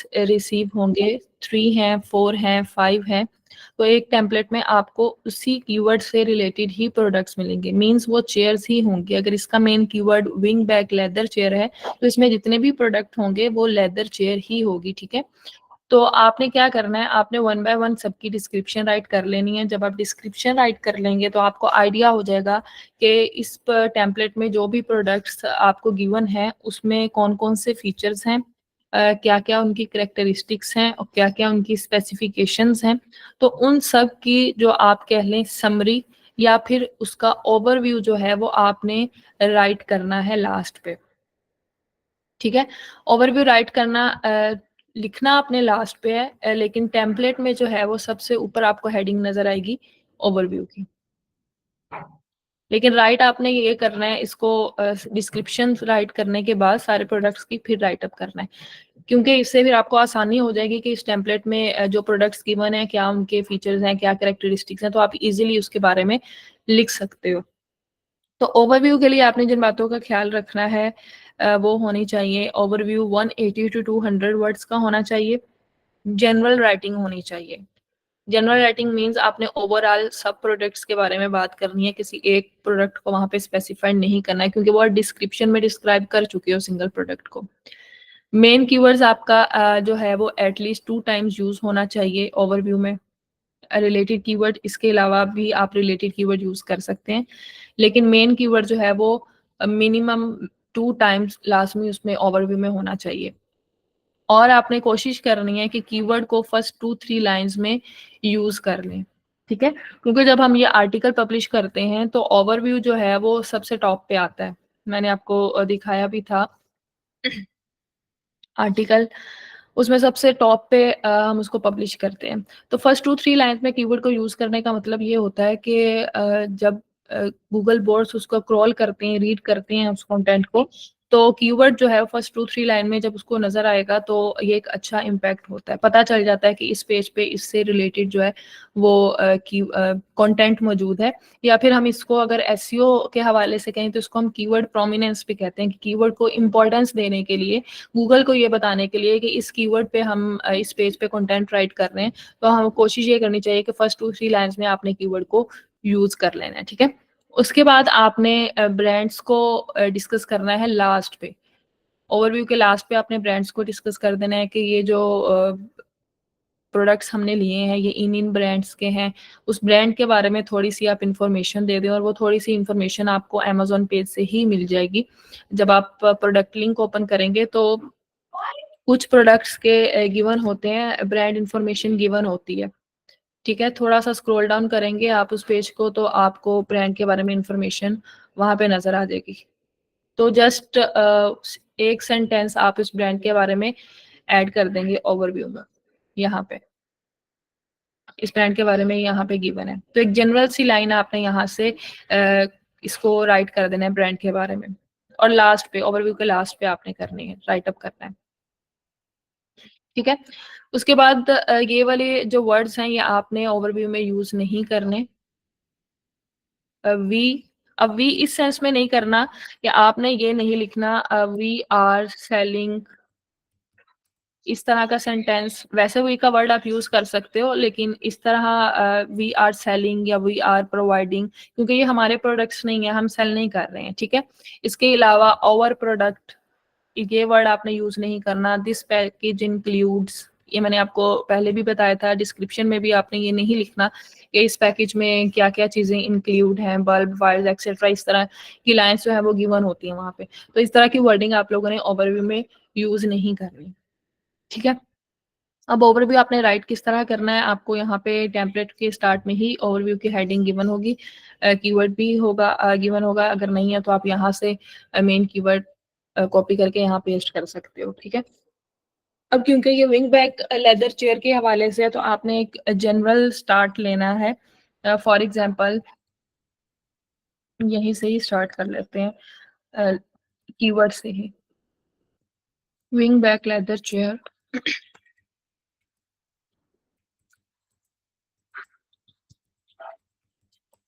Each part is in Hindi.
प्रोडक्ट्स रिसीव होंगे, 3 हैं, 4 हैं, 5 हैं, तो एक टेम्पलेट में आपको उसी कीवर्ड से रिलेटेड ही प्रोडक्ट्स मिलेंगे, मींस वो चेयर्स ही होंगी। अगर इसका main keyword wing back leather chair है तो इसमें जितने भी प्रोडक्ट होंगे वो लेदर चेयर ही होगी, ठीक है। तो आपने क्या करना है, आपने 1 बाय 1 सबकी डिस्क्रिप्शन राइट कर लेनी है। जब आप डिस्क्रिप्शन राइट कर लेंगे तो आपको आइडिया हो जाएगा कि इस टेम्पलेट में जो भी प्रोडक्ट्स आपको गिवन है उसमें कौन कौन से फीचर्स हैं, क्या क्या उनकी करेक्टरिस्टिक्स हैं और क्या क्या उनकी स्पेसिफिकेशंस हैं। तो उन सब की जो आप कह लें समरी या फिर उसका ओवरव्यू जो है वो आपने राइट करना है लास्ट पे, ठीक है। ओवरव्यू राइट करना लिखना आपने लास्ट पे है, लेकिन टेम्पलेट में जो है वो सबसे ऊपर आपको हेडिंग नजर आएगी ओवरव्यू की। लेकिन राइट आपने ये करना है, इसको डिस्क्रिप्शन राइट करने के बाद सारे प्रोडक्ट्स की फिर राइट अप करना है, क्योंकि इससे फिर आपको आसानी हो जाएगी कि इस टेम्पलेट में जो प्रोडक्ट्स गिवन है क्या उनके फीचर्स हैं, क्या कैरेक्टरिस्टिक्स हैं, तो आप इजीली उसके बारे में लिख सकते हो। तो ओवरव्यू के लिए आपने जिन बातों का ख्याल रखना है वो होनी चाहिए, ओवरव्यू 180 टू 200 वर्ड्स का होना चाहिए। जनरल राइटिंग होनी चाहिए। जनरल राइटिंग मींस आपने ओवरऑल सब प्रोडक्ट्स के बारे में बात करनी है, किसी एक प्रोडक्ट को वहां पे स्पेसिफाई नहीं करना है, क्योंकि वो डिस्क्रिप्शन में डिस्क्राइब कर चुके हो सिंगल प्रोडक्ट को। मेन कीवर्ड्स आपका जो है वो एटलीस्ट 2 टाइम्स यूज होना चाहिए ओवरव्यू में। रिलेटेड कीवर्ड इसके अलावा भी आप रिलेटेड कीवर्ड यूज कर सकते हैं, लेकिन मेन कीवर्ड जो है वो मिनिमम 2 टाइम्स लाजमी उसमें ओवरव्यू में होना चाहिए। और आपने कोशिश करनी है कि कीवर्ड को फर्स्ट 2-3 लाइंस में यूज कर लें, ठीक है। क्योंकि जब हम ये आर्टिकल पब्लिश करते हैं तो ओवरव्यू जो है वो सबसे टॉप पे आता है। मैंने आपको दिखाया भी था आर्टिकल, उसमें सबसे टॉप पे हम उसको पब्लिश करते हैं। तो फर्स्ट 2-3 लाइन्स में कीवर्ड को यूज़ करने का मतलब ये होता है कि जब गूगल बोर्ड्स उसको क्रॉल करते हैं, रीड करते हैं उस कंटेंट को, तो कीवर्ड जो है फर्स्ट 2-3 लाइन में जब उसको नज़र आएगा तो ये एक अच्छा इम्पैक्ट होता है। पता चल जाता है कि इस पेज पे इससे रिलेटेड जो है वो कंटेंट मौजूद है। या फिर हम इसको अगर एसईओ के हवाले से कहें तो इसको हम कीवर्ड प्रोमिनेंस पे कहते हैं, कि कीवर्ड को इम्पोर्टेंस देने के लिए, गूगल को ये बताने के लिए कि इस कीवर्ड पे हम इस पेज पे कंटेंट राइट कर रहे हैं, तो हम कोशिश ये करनी चाहिए कि फर्स्ट 2-3 लाइंस में आपने कीवर्ड को यूज कर लेना है, ठीक है। उसके बाद आपने ब्रांड्स को डिस्कस करना है लास्ट पे। ओवरव्यू के लास्ट पे आपने ब्रांड्स को डिस्कस कर देना है कि ये जो प्रोडक्ट्स हमने लिए हैं ये इन इन ब्रांड्स के हैं। उस ब्रांड के बारे में थोड़ी सी आप इन्फॉर्मेशन दे दें, और वो थोड़ी सी इन्फॉर्मेशन आपको अमेजोन पेज से ही मिल जाएगी। जब आप प्रोडक्ट लिंक ओपन करेंगे तो कुछ प्रोडक्ट्स के गिवन होते हैं, ब्रांड इंफॉर्मेशन गिवन होती है, ठीक है। थोड़ा सा स्क्रॉल डाउन करेंगे आप उस पेज को तो आपको ब्रांड के बारे में इंफॉर्मेशन वहां पे नजर आ जाएगी। तो जस्ट एक सेंटेंस आप इस ब्रांड के बारे में ऐड कर देंगे ओवरव्यू में, यहाँ पे इस ब्रांड के बारे में यहाँ पे गिवन है, तो एक जनरल सी लाइन आपने यहाँ से इसको राइट कर देना है ब्रांड के बारे में, और लास्ट पे ओवरव्यू के लास्ट पे आपने करनी है, राइट अप करना है, ठीक है। उसके बाद ये वाले जो वर्ड्स हैं ये आपने ओवरव्यू में यूज नहीं करने। वी, अब वी इस सेंस में नहीं करना कि आपने ये नहीं लिखना वी आर सेलिंग, इस तरह का सेंटेंस। वैसे वी का वर्ड आप यूज कर सकते हो, लेकिन इस तरह वी आर सेलिंग या वी आर प्रोवाइडिंग, क्योंकि ये हमारे प्रोडक्ट्स नहीं है, हम सेल नहीं कर रहे हैं, ठीक है। इसके अलावा ओवर प्रोडक्ट, ये वर्ड आपने यूज नहीं करना। दिस पैकेज इंक्लूड्स, ये मैंने आपको पहले भी बताया था, डिस्क्रिप्शन में भी आपने ये नहीं लिखना कि इस पैकेज में क्या क्या चीजें इंक्लूड हैं, बल्ब, वायर्स एक्सेट्रा, इस तरह की लाइंस जो है वो गिवन होती हैं वहां पे। तो इस तरह की वर्डिंग आप लोगों ने ओवरव्यू में यूज नहीं करनी, ठीक है। अब ओवरव्यू आपने राइट किस तरह करना है, आपको यहाँ पे टेम्पलेट के स्टार्ट में ही ओवरव्यू की हेडिंग गिवन होगी, कीवर्ड भी होगा गिवन होगा, अगर नहीं है तो आप यहाँ से मेन कीवर्ड कॉपी करके यहाँ पेस्ट कर सकते हो, ठीक है। अब क्योंकि ये विंग बैक लेदर चेयर के हवाले से है तो आपने एक जनरल स्टार्ट लेना है। फॉर एग्जांपल यहीं से ही स्टार्ट कर लेते हैं कीवर्ड से ही, wingback leather chair,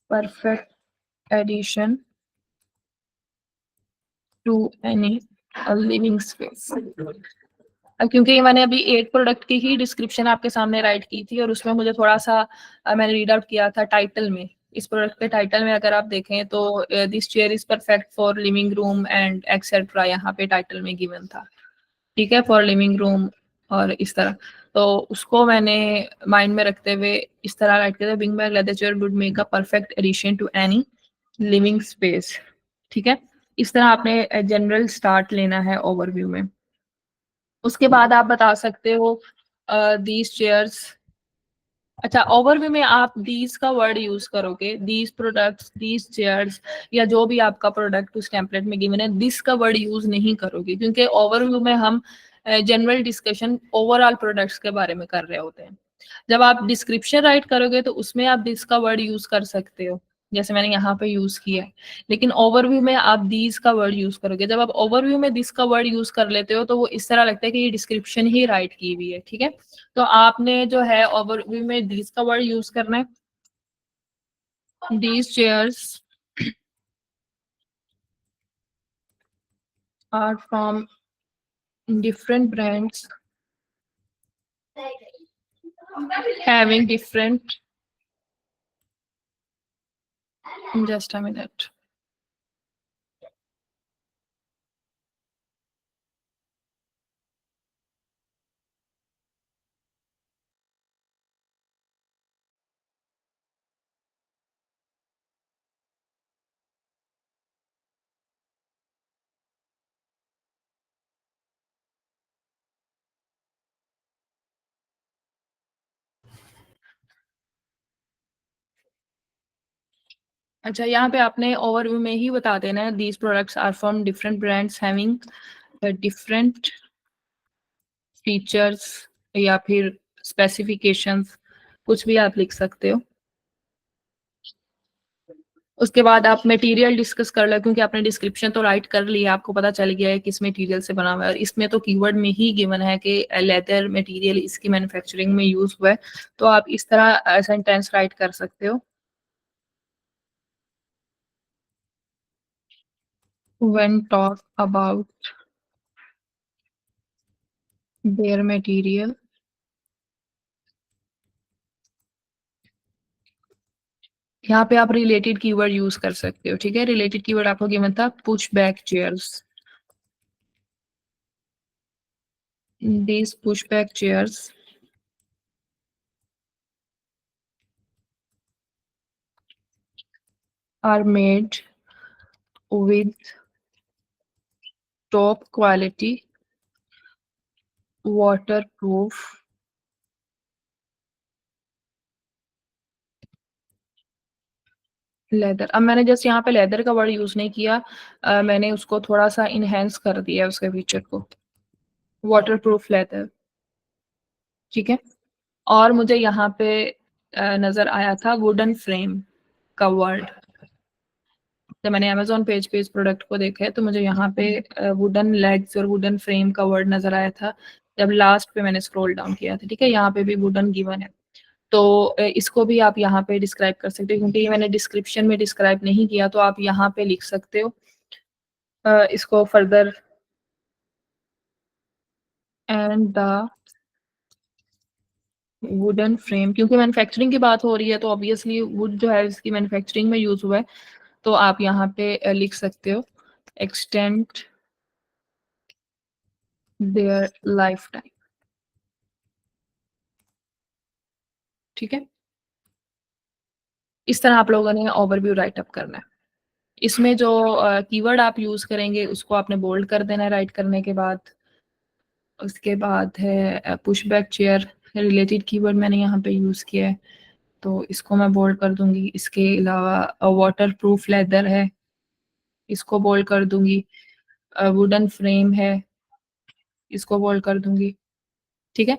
perfect addition to any living space. अब क्योंकि मैंने अभी 8 प्रोडक्ट की ही डिस्क्रिप्शन आपके सामने राइट की थी और उसमें मुझे थोड़ा-सा मैंने रीड आउट किया था टाइटल में। इस प्रोडक्ट के टाइटल में अगर आप देखें तो this chair is perfect for living room and etcetera यहाँ पे टाइटल में गिवन था। ठीक है? फॉर लिविंग रूम और इस तरह। तो उसको मैंने माइंड में रखते हुए इस तरह राइट किया था, bean bag leather chair wood make a perfect addition to any living space. ठीक है? इस तरह आपने जनरल स्टार्ट लेना है ओवरव्यू में। उसके बाद आप बता सकते हो दीज चेयर्स। अच्छा, ओवरव्यू में आप दीज का वर्ड यूज करोगे, दीज प्रोडक्ट्स, दीज चेयर्स या जो भी आपका प्रोडक्ट उस टेम्पलेट में गिवन है, दिस का वर्ड यूज नहीं करोगे क्योंकि ओवरव्यू में हम जनरल डिस्कशन ओवरऑल प्रोडक्ट्स के बारे में कर रहे होते हैं। जब आप डिस्क्रिप्शन राइट करोगे तो उसमें आप दिस का वर्ड यूज कर सकते हो, जैसे मैंने यहाँ पे यूज किया है, लेकिन ओवरव्यू में आप दीज का वर्ड यूज करोगे। जब आप ओवरव्यू में दिस का वर्ड यूज कर लेते हो तो वो इस तरह लगता है कि ये डिस्क्रिप्शन ही राइट की हुई है। ठीक है, तो आपने जो है ओवरव्यू में दीज का वर्ड यूज करना है। These chairs are from different brands having different, just a minute. अच्छा, यहाँ पे आपने ओवरव्यू में ही बता देना है these products are from different brands having different features या फिर स्पेसिफिकेशंस, कुछ भी आप लिख सकते हो। उसके बाद आप मटेरियल डिस्कस कर लो, क्योंकि आपने डिस्क्रिप्शन तो राइट कर लिया, आपको पता चल गया है किस मटेरियल से बना हुआ है और इसमें तो कीवर्ड में ही गिवन है कि लेदर मटेरियल इसकी मैन्युफैक्चरिंग में यूज हुआ है। तो आप इस तरह सेंटेंस राइट कर सकते हो, when talk about their material। यहाँ पे आप रिलेटेड कीवर्ड यूज कर सकते हो। ठीक है, रिलेटेड कीवर्ड आपको गिवन था push back chairs. These pushback chairs are made with top quality waterproof leather. अब मैंने जस्ट यहाँ पे लेदर का वर्ड यूज नहीं किया, मैंने उसको थोड़ा सा इनहेंस कर दिया उसके फीचर को, वाटरप्रूफ लेदर। ठीक है, और मुझे यहाँ पे नजर आया था वुडन फ्रेम का वर्ड। जब मैंने अमेजोन पेज पे इस प्रोडक्ट को देखा है तो मुझे यहाँ पे वुडन लेग्स और वुडन फ्रेम का वर्ड नजर आया था जब लास्ट पे मैंने स्क्रॉल डाउन किया था। ठीक है, यहाँ पे भी वुडन गिवन है, तो इसको भी आप यहाँ पे डिस्क्राइब कर सकते हो, क्योंकि ये मैंने डिस्क्रिप्शन में डिस्क्राइब नहीं किया तो आप यहाँ पे लिख सकते हो इसको further. And the wooden frame, क्योंकि मैन्युफैक्चरिंग की बात हो रही है तो ऑब्वियसली वुड जो है इसकी मैन्युफैक्चरिंग में यूज हुआ है, तो आप यहाँ पे लिख सकते हो एक्सटेंड देयर लाइफ टाइम। ठीक है, इस तरह आप लोगों ने ओवरव्यू राइट अप करना है। इसमें जो कीवर्ड आप यूज करेंगे उसको आपने बोल्ड कर देना है राइट करने के बाद। उसके बाद है पुशबैक चेयर, रिलेटेड कीवर्ड मैंने यहाँ पे यूज किया है तो इसको मैं बोल्ड कर दूंगी। इसके अलावा वाटर प्रूफ लेदर है, इसको बोल्ड कर दूंगी। वुडन फ्रेम है, इसको बोल्ड कर दूंगी। ठीक है,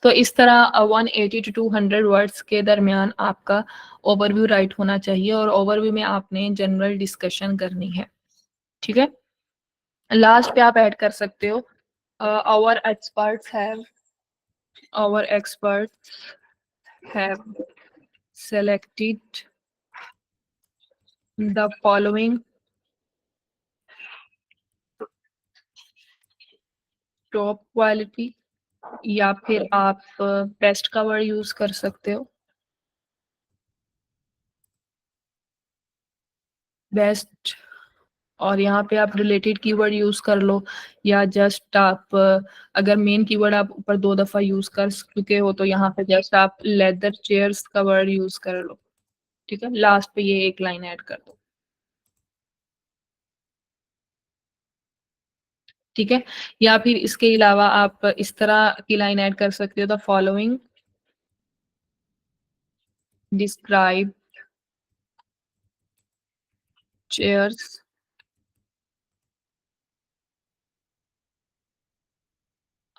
तो इस तरह 180 टू 200 वर्ड्स के दरमियान आपका ओवरव्यू राइट होना चाहिए और ओवरव्यू में आपने जनरल डिस्कशन करनी है। ठीक है, लास्ट पे आप ऐड कर सकते हो our experts have, our experts have selected the following top quality या फिर आप बेस्ट का वर्ड यूज कर सकते हो, बेस्ट। और यहाँ पे आप रिलेटेड कीवर्ड यूज कर लो, या जस्ट आप अगर मेन कीवर्ड आप ऊपर 2 दफा यूज कर चुके हो तो यहाँ पे जस्ट आप लेदर चेयर्स का वर्ड यूज कर लो। ठीक है, लास्ट पे ये एक लाइन ऐड कर दो। ठीक है, या फिर इसके अलावा आप इस तरह की लाइन ऐड कर सकते हो, the following describe chairs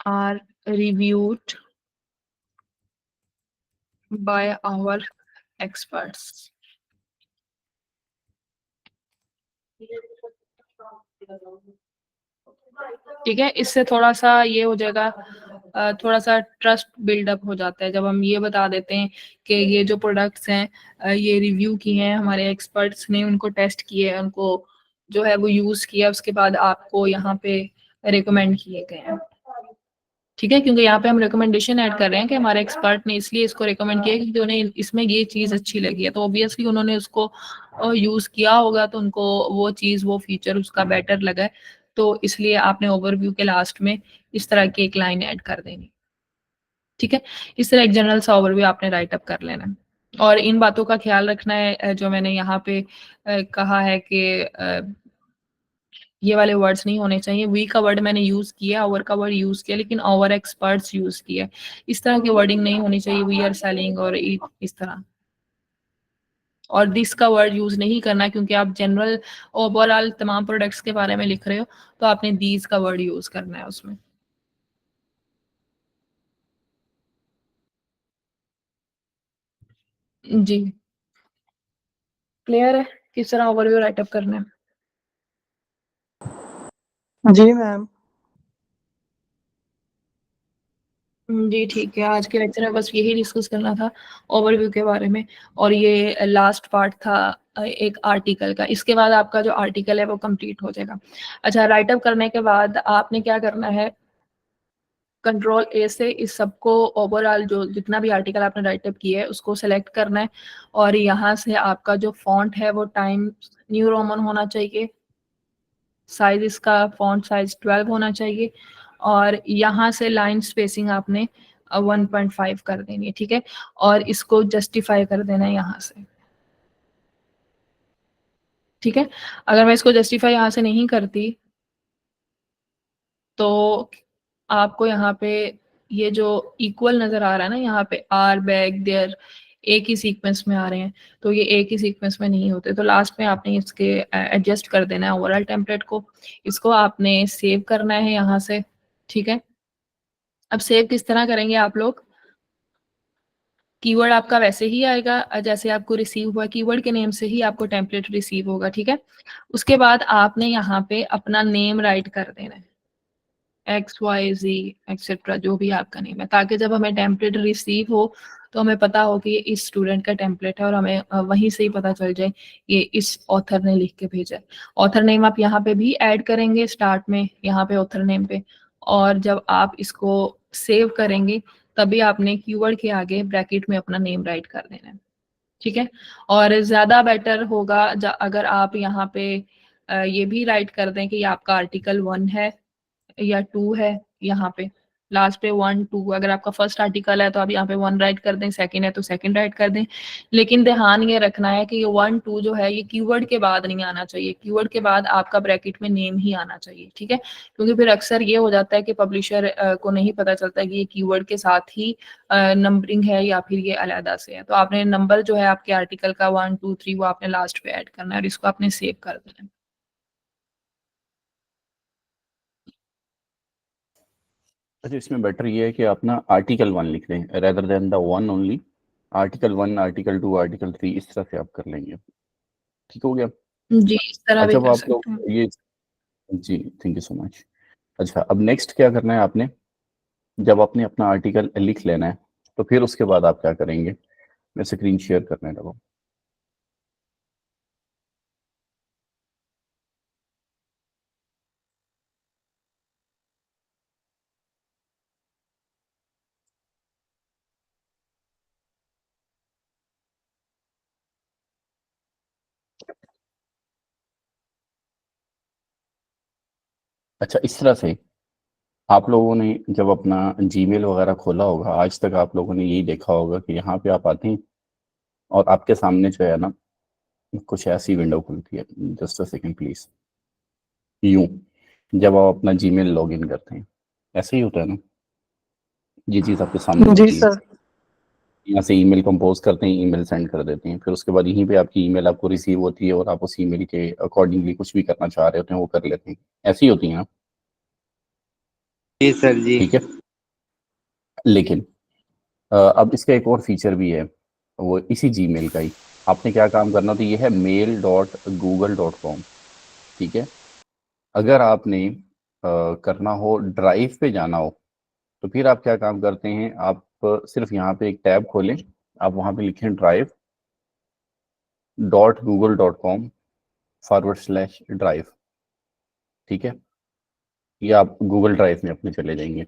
are reviewed by our experts. ठीक है, इससे थोड़ा सा ये हो जाएगा, थोड़ा सा ट्रस्ट बिल्डअप हो जाता है जब हम ये बता देते हैं कि ये जो प्रोडक्ट्स हैं ये रिव्यू किए हैं, हमारे एक्सपर्ट्स ने उनको टेस्ट किए हैं, उनको जो है वो यूज किया, उसके बाद आपको यहाँ पे रिकमेंड किए गए हैं। ठीक है, क्योंकि यहाँ पे हम रिकमेंडेशन ऐड कर रहे हैं कि हमारे एक्सपर्ट ने इसलिए इसको रिकमेंड किया क्योंकि उन्हें इसमें ये चीज अच्छी लगी है, तो ऑब्वियसली उन्होंने उसको यूज किया होगा, तो उनको वो चीज वो फीचर उसका बेटर लगा है, तो इसलिए आपने ओवरव्यू के लास्ट में इस तरह की एक लाइन ऐड कर देनी। ठीक है, इस तरह एक जनरल सा ओवरव्यू आपने राइट अप कर लेना है। और इन बातों का ख्याल रखना है, जो मैंने यहाँ पे कहा है कि ये वाले वर्ड्स नहीं होने चाहिए। वी का वर्ड मैंने यूज किया, ओवर का वर्ड यूज किया, लेकिन ओवर एक्सपर्ट्स यूज किया। इस तरह की वर्डिंग नहीं होनी चाहिए, वी आर सेलिंग और इस तरह। और दिस का वर्ड यूज नहीं करना, क्योंकि आप जनरल ओवरऑल तमाम प्रोडक्ट्स के बारे में लिख रहे हो, तो आपने दीज का वर्ड यूज करना है उसमें। जी, क्लियर है किस तरह ओवरव्यू राइटअप करना है? जी मैम। जी ठीक है, आज के लेक्चर में बस यही डिस्कस करना था ओवरव्यू के बारे में। और ये लास्ट पार्ट था एक आर्टिकल का। इसके बाद आपका जो आर्टिकल है वो कंप्लीट हो जाएगा। अच्छा, राइटअप करने के बाद आपने क्या करना है, कंट्रोल ए से इस सबको ओवरऑल जो जितना भी आर्टिकल आपने राइटअप किया है उसको सेलेक्ट करना है, और यहाँ से आपका जो फॉन्ट है वो टाइम्स न्यू रोमन होना चाहिए, साइज इसका फॉन्ट साइज 12 होना चाहिए, और यहाँ से लाइन स्पेसिंग आपने 1.5 कर देनी है। ठीक है, और इसको जस्टिफाई कर देना है यहाँ से। ठीक है, अगर मैं इसको जस्टिफाई यहाँ से नहीं करती तो आपको यहाँ पे ये जो इक्वल नजर आ रहा है ना, यहाँ पे आर बैक देयर एक ही सीक्वेंस में आ रहे हैं, तो ये एक ही सीक्वेंस में नहीं होते, तो लास्ट में आपने इसके एडजस्ट कर देना है ओवरऑल टेम्पलेट को। इसको आपने सेव करना है यहाँ से। ठीक है, अब सेव किस तरह करेंगे आप लोग, कीवर्ड आपका वैसे ही आएगा जैसे आपको रिसीव हुआ, कीवर्ड के नेम से ही आपको टेम्पलेट रिसीव होगा। ठीक है, उसके बाद आपने यहाँ पे अपना नेम राइट कर देना है, XYZ एक्सेट्रा जो भी आपका नेम है, ताकि जब हमें टेम्पलेट रिसीव हो तो हमें पता हो कि ये इस स्टूडेंट का टेम्पलेट है, और हमें वहीं से ही पता चल जाए ये इस ऑथर ने लिख के भेजा है। ऑथर नेम आप यहाँ पे भी ऐड करेंगे स्टार्ट में, यहाँ पे ऑथर नेम पे, और जब आप इसको सेव करेंगे तभी आपने कीवर्ड के आगे ब्रैकेट में अपना नेम राइट कर देना है। ठीक है, और ज्यादा बेटर होगा अगर आप यहाँ पे ये भी राइट कर दें कि ये आपका आर्टिकल 1 है या 2 है। यहाँ पे लास्ट पे 1 2, अगर आपका फर्स्ट आर्टिकल है तो आप यहाँ पे 1 राइट कर दें, सेकंड है तो सेकंड राइट कर दें। लेकिन ध्यान ये रखना है कि ये 1 2 जो है ये कीवर्ड के बाद नहीं आना चाहिए, कीवर्ड के बाद आपका ब्रैकेट में नेम ही आना चाहिए। ठीक है, क्योंकि फिर अक्सर ये हो जाता है कि पब्लिशर को नहीं पता चलता कि ये कीवर्ड के साथ ही नंबरिंग है या फिर ये अलहदा से है। तो आपने नंबर जो है आपके आर्टिकल का 1 2 3 वो आपने लास्ट पे ऐड करना है, और इसको आपने सेव कर देना है। अच्छा, इसमें बेटर ये है कि आप ना आर्टिकल 1 लिख दें rather than the one only. Article 1, article 2, article 3 इस तरह से आप कर लेंगे। ठीक हो गया। जी, इस तरह भी अच्छा, अब कर आप लोग सकते हैं। ये, जी थैंक यू सो मच। अच्छा, अब नेक्स्ट क्या करना है आपने, जब आपने अपना आर्टिकल लिख लेना है तो फिर उसके बाद आप क्या करेंगे, मैं स्क्रीन शेयर करने लगा। अच्छा, इस तरह से आप लोगों ने जब अपना जीमेल वगैरह खोला होगा, आज तक आप लोगों ने यही देखा होगा कि यहाँ पे आप आते हैं और आपके सामने जो है ना कुछ ऐसी विंडो खुलती है। Just a second please. यूं जब आप अपना जीमेल लॉगिन करते हैं, ऐसे ही होता है ना, ये चीज आपके सामने जी होती है। सर। यहाँ से ईमेल कंपोज करते हैं, ईमेल सेंड कर देते हैं, फिर उसके बाद यहीं पे आपकी ईमेल आपको रिसीव होती है और आप उस ईमेल के अकॉर्डिंगली कुछ भी करना चाह रहे होते हैं वो कर लेते हैं। ऐसी होती है ना। जी सर जी। ठीक है। लेकिन अब इसका एक और फीचर भी है, वो इसी जीमेल का ही। आपने क्या काम करना, तो ये है mail.google.com। ठीक है। अगर आपने करना हो, ड्राइव पे जाना हो, तो फिर आप क्या काम करते हैं, आप सिर्फ यहाँ पे एक टैब खोलें, आप वहाँ पे लिखें drive.google.com/drive। ठीक है। ये आप गूगल ड्राइव में अपने चले जाएंगे,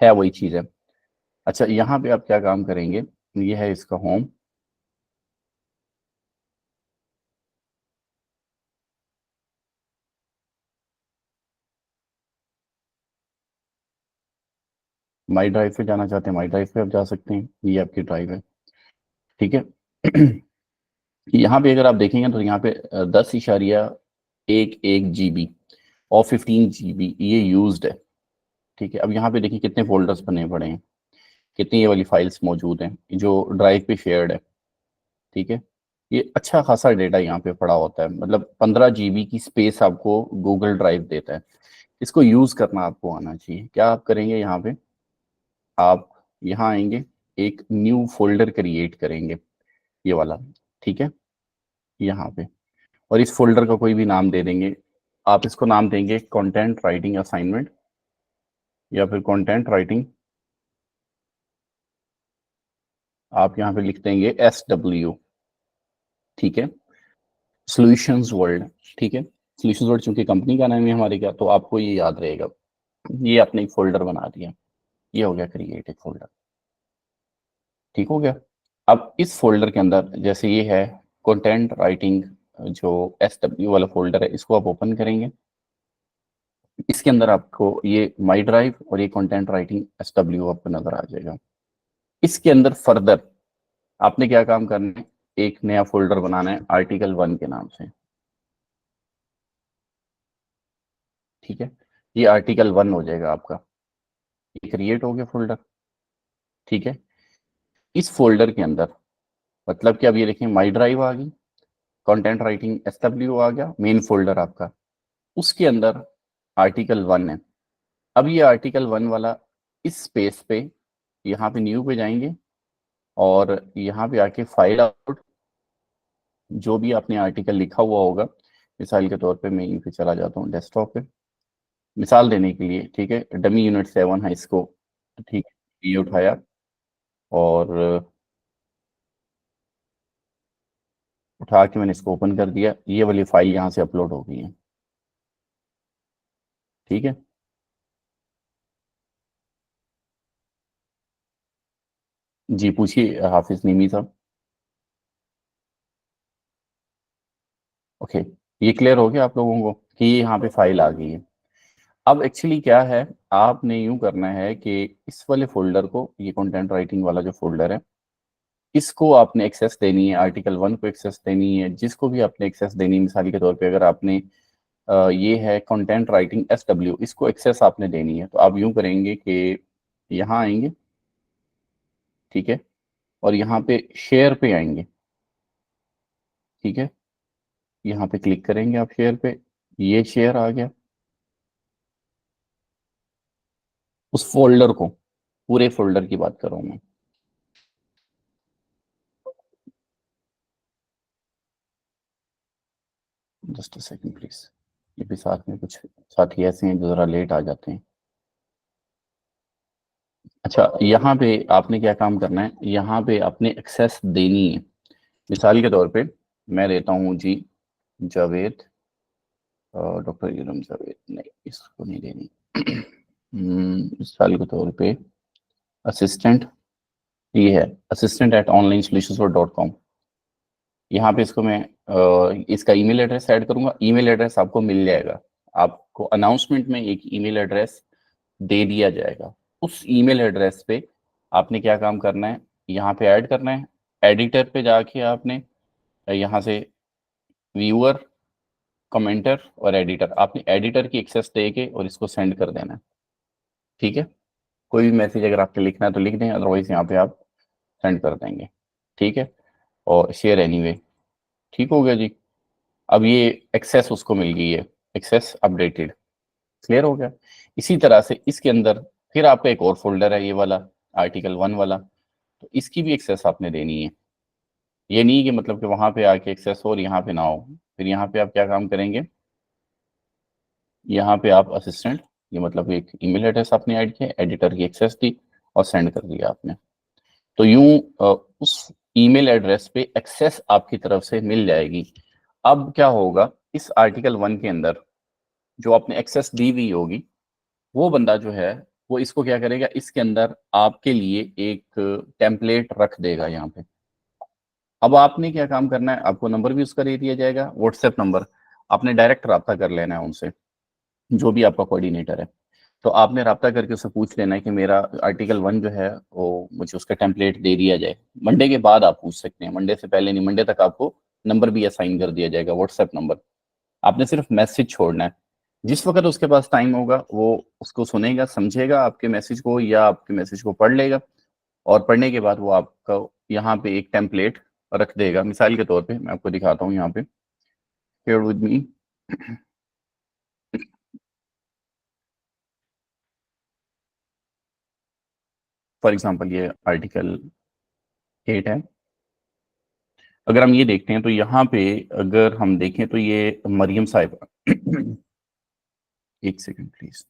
है वही चीज़ है। अच्छा, यहाँ पे आप क्या काम करेंगे, ये है इसका होम। माई ड्राइव पे जाना चाहते हैं, माई ड्राइव पे आप जा सकते हैं, ये आपकी ड्राइव है। ठीक है। यहाँ पे अगर आप देखेंगे तो यहाँ पे 10.11 GB और 15 GB ये यूज्ड है। ठीक है। अब यहाँ पे देखिए कितने फोल्डर्स बने पड़े हैं, कितनी ये वाली फाइल्स मौजूद हैं जो ड्राइव पे शेयर्ड है। ठीक है। ये अच्छा खासा डेटा यहाँ पे पड़ा होता है, मतलब 15 GB की स्पेस आपको गूगल ड्राइव देता है। इसको यूज करना आपको आना चाहिए। क्या आप करेंगे, यहाँ पे आप यहाँ आएंगे, एक न्यू फोल्डर क्रिएट करेंगे, ये वाला। ठीक है। यहाँ पे, और इस फोल्डर का कोई भी नाम दे देंगे। आप इसको नाम देंगे कंटेंट राइटिंग असाइनमेंट, या फिर कंटेंट राइटिंग, आप यहाँ पे लिख देंगे SW। ठीक है। Solutions world. ठीक है। सॉल्यूशंस वर्ल्ड चूंकि कंपनी का नाम है हमारे, क्या तो आपको ये याद रहेगा। ये आपने एक फोल्डर बना दिया, ये हो गया क्रिएट एक फोल्डर। ठीक हो गया। अब इस फोल्डर के अंदर जैसे ये है कंटेंट राइटिंग, जो SW वाला फोल्डर है, इसको आप ओपन करेंगे। इसके अंदर आपको ये माई ड्राइव और ये कंटेंट राइटिंग SW आपको नजर आ जाएगा। इसके अंदर फर्दर आपने क्या काम करना है, एक नया फोल्डर बनाना है आर्टिकल 1 के नाम से। ठीक है। ये आर्टिकल 1 हो जाएगा आपका, ये क्रिएट हो गया फोल्डर। ठीक है। इस फोल्डर के अंदर मतलब कि अब ये देखें माई ड्राइव आ गई, कंटेंट राइटिंग SW आ गया, मेन फोल्डर आपका। उसके अंदर आर्टिकल 1 है। अब ये आर्टिकल 1 वाला इस स्पेस पे, यहाँ पे न्यू पे जाएंगे और यहाँ पे आके फाइल आउट, जो भी आपने आर्टिकल लिखा हुआ होगा, मिसाल के तौर पे मैं यहीं पे चला जाता हूँ डेस्कटॉप पे, मिसाल देने के लिए। ठीक है। डमी यूनिट 7 है इसको। ठीक है। ये उठाया और उठा के मैंने इसको ओपन कर दिया, ये वाली फाइल यहाँ से अपलोड हो गई है। ठीक है। जी पूछिए हाफिज नीमी साहब। ओके, ये क्लियर हो गया आप लोगों को कि ये यहाँ पे फाइल आ गई है। अब एक्चुअली क्या है, आपने यूं करना है कि इस वाले फोल्डर को, ये कंटेंट राइटिंग वाला जो फोल्डर है, इसको आपने एक्सेस देनी है, आर्टिकल 1 को एक्सेस देनी है, जिसको भी आपने एक्सेस देनी है। मिसाल के तौर पे अगर आपने ये है कंटेंट राइटिंग SW, इसको एक्सेस आपने देनी है, तो आप यूं करेंगे कि यहाँ आएंगे। ठीक है। और यहाँ पे शेयर पे आएंगे। ठीक है। यहाँ पे क्लिक करेंगे आप शेयर पे, ये शेयर आ गया। उस फोल्डर को, पूरे फोल्डर की बात कर रहा हूँ मैं। Just a second please. ये भी साथ में कुछ साथी ऐसे हैं जो जरा लेट आ जाते हैं। अच्छा, यहाँ पे आपने क्या काम करना है, यहाँ पे आपने एक्सेस देनी है। मिसाल के तौर पे मैं देता हूँ जी जावेद, डॉक्टर इरम जावेद, नहीं इसको नहीं देनी। मिसाल के तौर पे असिस्टेंट, ये है assistant@onlinesolutions.com। यहाँ पे इसको मैं इसका ईमेल एड्रेस ऐड करूंगा, ईमेल एड्रेस आपको मिल जाएगा। आपको आपको अनाउंसमेंट में एक ईमेल एड्रेस दे दिया जाएगा। उस ईमेल एड्रेस पे आपने क्या काम करना है, यहाँ पे ऐड करना है। एडिटर पे जाके आपने यहाँ से व्यूअर, कमेंटर और एडिटर, आपने एडिटर की एक्सेस दे के और इसको सेंड कर देना है। ठीक है, कोई भी मैसेज अगर आपने लिखना है तो लिख दें, अदरवाइज यहाँ पे आप सेंड कर देंगे। ठीक है, और शेयर एनीवे। ठीक हो गया जी। अब ये एक्सेस उसको मिल गई है, एक्सेस अपडेटेड, क्लियर हो गया। इसी तरह से इसके अंदर फिर आपका एक और फोल्डर है, ये वाला आर्टिकल 1 वाला, तो इसकी भी एक्सेस आपने देनी है। ये नहीं कि मतलब कि वहां पे आके एक्सेस हो और यहाँ पे ना हो। फिर यहाँ पे आप क्या काम करेंगे, यहाँ पे आप असिस्टेंट, ये मतलब एक ईमेल एड्रेस आपने ऐड किया, एडिटर की एक्सेस दी और सेंड कर दिया आपने। तो यूं उस ईमेल एड्रेस पे एक्सेस आपकी तरफ से मिल जाएगी। अब क्या होगा, इस आर्टिकल 1 के अंदर जो आपने एक्सेस दी हुई होगी, वो बंदा जो है वो इसको क्या करेगा, इसके अंदर आपके लिए एक टेम्पलेट रख देगा यहाँ पे। अब आपने क्या काम करना है, आपको नंबर भी उसका दे दिया जाएगा, व्हाट्सएप नंबर। आपने डायरेक्ट रब्ता कर लेना है उनसे, जो भी आपका कोऑर्डिनेटर है। तो आपने रब्ता करके उससे पूछ लेना है कि मेरा आर्टिकल 1 जो है वो मुझे उसका टेम्पलेट दे दिया जाए। मंडे के बाद आप पूछ सकते हैं, मंडे से पहले नहीं। मंडे तक आपको नंबर भी असाइन कर दिया जाएगा, व्हाट्सएप नंबर। आपने सिर्फ मैसेज छोड़ना है। जिस वक्त उसके पास टाइम होगा वो उसको सुनेगा, समझेगा आपके मैसेज को, या आपके मैसेज को पढ़ लेगा, और पढ़ने के बाद वो आपका यहाँ पे एक टेम्पलेट रख देगा। मिसाल के तौर पे मैं आपको दिखाता हूँ यहाँ पे, share with me. For example ये आर्टिकल 8 है। अगर हम ये देखते हैं तो यहाँ पे अगर हम देखें तो ये मरियम साहिबा एक सेकंड प्लीज।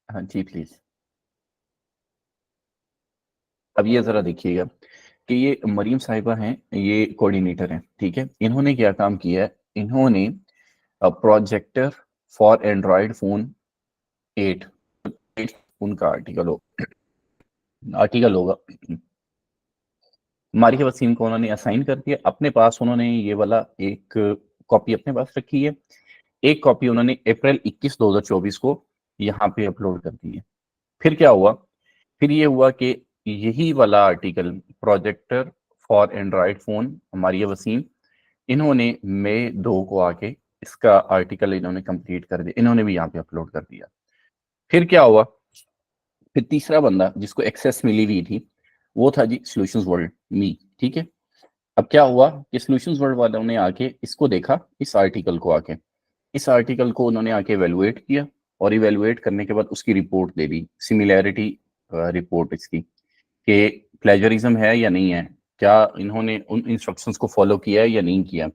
हाँ जी प्लीज। अब ये जरा देखिएगा कि ये मरियम साहिबा हैं, ये कोऑर्डिनेटर हैं। ठीक है, इन्होंने क्या काम किया है, इन्होंने प्रोजेक्टर फॉर एंड्रॉयड फोन 8 उनका आर्टिकल होगा। मारिया वसीम को उन्होंने असाइन कर दिया अपने पास। उन्होंने ये वाला एक कॉपी अपने पास रखी है, एक कॉपी उन्होंने अप्रैल 21 2024 को यहाँ पे अपलोड कर दी है। फिर क्या हुआ, फिर ये हुआ कि यही वाला article projector for Android phone Maria Waseem, इन्होंने मई 2 को आके इसका आर्टिकल इन्होंने कंप्लीट कर दिया, इन्होंने भी यहाँ पे अपलोड कर दिया। फिर क्या हुआ, फिर तीसरा बंदा जिसको एक्सेस मिली हुई थी वो था जी सॉल्यूशंस वर्ल्ड मी। ठीक है, अब क्या हुआ कि सॉल्यूशंस वर्ल्ड वालों ने आके इसको देखा, इस आर्टिकल को आके, इस आर्टिकल को उन्होंने आके इवेलुएट किया, और इवेलुएट करने के बाद उसकी रिपोर्ट दे दी, सिमिलैरिटी रिपोर्ट इसकी, कि प्लेजरिज्म है या नहीं है, क्या इन्होंने उन इंस्ट्रक्शंस को फॉलो किया है या नहीं किया।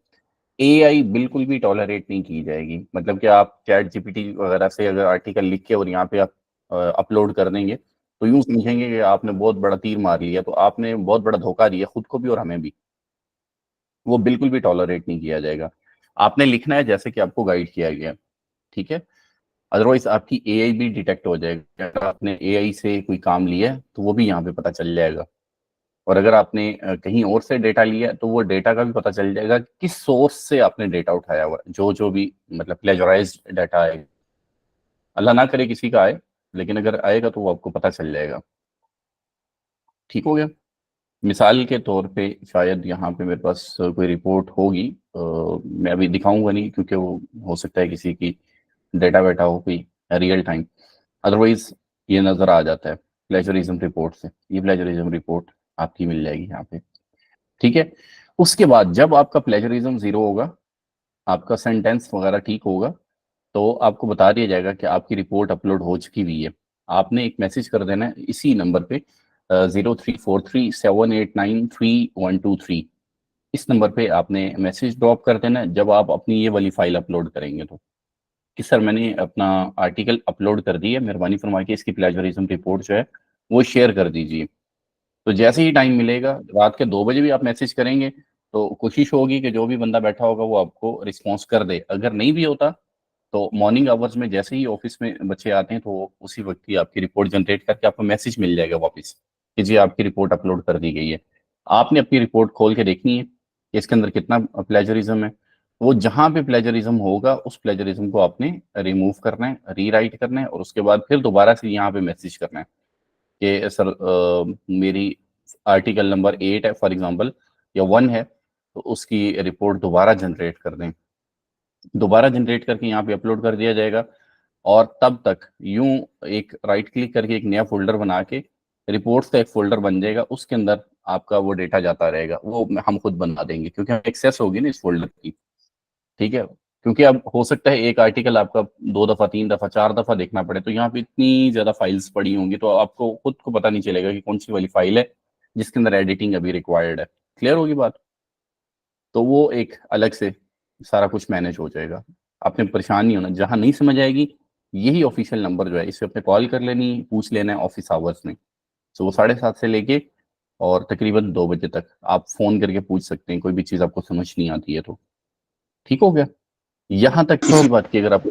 एआई बिल्कुल भी टॉलरेट नहीं की जाएगी। मतलब कि आप चैट जीपीटी वगैरह से अगर आर्टिकल लिख के और यहाँ पे आप अपलोड कर देंगे तो यूं समझेंगे कि आपने बहुत बड़ा तीर मार लिया, तो आपने बहुत बड़ा धोखा दिया खुद को भी और हमें भी। वो बिल्कुल भी टॉलरेट नहीं किया जाएगा। आपने लिखना है जैसे कि आपको गाइड किया गया। ठीक है, अदरवाइज आपकी एआई भी डिटेक्ट हो जाएगा। अगर आपने एआई से कोई काम लिया है तो वो भी यहाँ पे पता चल जाएगा। और अगर आपने कहीं और से डेटा लिया है तो वो डेटा का भी पता चल जाएगा कि किस सोर्स से आपने डेटा उठाया हुआ है। जो जो भी मतलब प्लेजराइज्ड डाटा आए, अल्लाह ना करे किसी का आए, लेकिन अगर आएगा तो वो आपको पता चल जाएगा। ठीक हो गया। मिसाल के तौर पे शायद यहाँ पे मेरे पास कोई रिपोर्ट होगी, मैं अभी दिखाऊंगा नहीं क्योंकि वो हो सकता है किसी की डेटा वेटा हो कोई रियल टाइम। अदरवाइज ये नज़र आ जाता है प्लेजरिज्म रिपोर्ट से। ये प्लेजरिज्म रिपोर्ट आपकी मिल जाएगी यहाँ पे। ठीक है, उसके बाद जब आपका प्लेजरिज्म 0 होगा, आपका सेंटेंस वगैरह ठीक होगा, तो आपको बता दिया जाएगा कि आपकी रिपोर्ट अपलोड हो चुकी हुई है। आपने एक मैसेज कर देना है इसी नंबर पे 034378933123। इस नंबर पे आपने मैसेज ड्रॉप कर देना है जब आप अपनी ये वाली फाइल अपलोड करेंगे तो। कि सर मैंने अपना आर्टिकल अपलोड कर दिया, मेहरबानी फरमा के इसकी प्लेजरिज्म रिपोर्ट जो है वो शेयर कर दीजिए। तो जैसे ही टाइम मिलेगा, रात के 2 बजे भी आप मैसेज करेंगे तो कोशिश होगी कि जो भी बंदा बैठा होगा वो आपको रिस्पॉन्स कर दे। अगर नहीं भी होता तो मॉर्निंग आवर्स में जैसे ही ऑफिस में बच्चे आते हैं तो उसी वक्त ही आपकी रिपोर्ट जनरेट करके आपको मैसेज मिल जाएगा वापस कि जी आपकी रिपोर्ट अपलोड कर दी गई है। आपने अपनी रिपोर्ट खोल के देखनी है कि इसके अंदर कितना प्लेजरिज्म है। वो जहां पे प्लेजरिज्म होगा उस प्लेजरिज्म को आपने रिमूव करना है, रीराइट करना है, और उसके बाद फिर दोबारा से यहाँ पे मैसेज करना है कि सर मेरी आर्टिकल नंबर 8 है फॉर एग्जांपल, या 1 है, तो उसकी रिपोर्ट दोबारा जनरेट कर दें। दोबारा जनरेट करके यहाँ पे अपलोड कर दिया जाएगा, और तब तक यूं एक राइट क्लिक करके एक नया फोल्डर बना के रिपोर्ट्स का एक फोल्डर बन जाएगा, उसके अंदर आपका वो डेटा जाता रहेगा। वो हम खुद बना देंगे क्योंकि हम एक्सेस होगी ना इस फोल्डर की। ठीक है, क्योंकि अब हो सकता है एक आर्टिकल आपका 2 दफा 3 दफा 4 दफा देखना पड़े, तो यहाँ पे इतनी ज्यादा फाइल्स पड़ी होंगी तो आपको खुद को पता नहीं चलेगा कि कौन सी वाली फाइल है जिसके अंदर एडिटिंग अभी रिक्वायर्ड है। क्लियर होगी बात? तो वो एक अलग से सारा कुछ मैनेज हो जाएगा। आपने परेशान नहीं होना, जहां नहीं समझ आएगी यही ऑफिशियल नंबर जो है इस पे अपने कॉल कर लेनी, पूछ लेना है ऑफिस आवर्स में। तो वो 7:30 से लेके और तकरीबन 2 बजे तक आप फोन करके पूछ सकते हैं, कोई भी चीज आपको समझ नहीं आती है तो। ठीक हो गया? यहाँ तक तो किसी बात की अगर आप,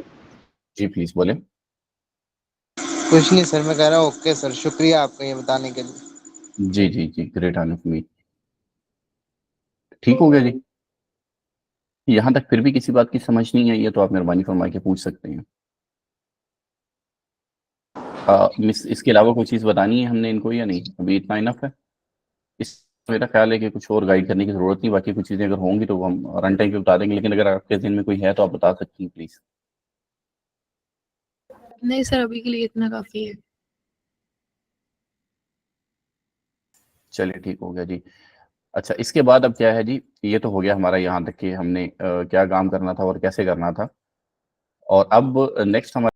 जी प्लीज बोले। कुछ नहीं सर, मैं कह रहा हूँ ओके सर, शुक्रिया आपका ये बताने के लिए। जी जी जी, ग्रेट आनंद मी। ठीक हो गया जी। यहाँ तक फिर भी किसी बात की समझ नहीं आई है तो आप मेहरबानी फरमा के पूछ सकते हैं। मिस इसके अलावा कोई चीज़ बतानी है हमने इनको या नहीं, अभी इतना इनफ है? इस मेरा ख्याल है कि कुछ और गाइड करने की जरूरत नहीं, बाकी कुछ चीज़ें अगर होंगी तो वो हम रन टाइम पे बता देंगे, लेकिन अगर आपके दिन में कोई है तो आप बता सकती हैं प्लीज़। नहीं सर, अभी के लिए इतना काफी है। चलिए ठीक हो गया जी। अच्छा, इसके बाद अब क्या है जी, ये तो हो गया हमारा यहाँ तक कि हमने क्या काम करना था और कैसे करना था। और अब नेक्स्ट हमारा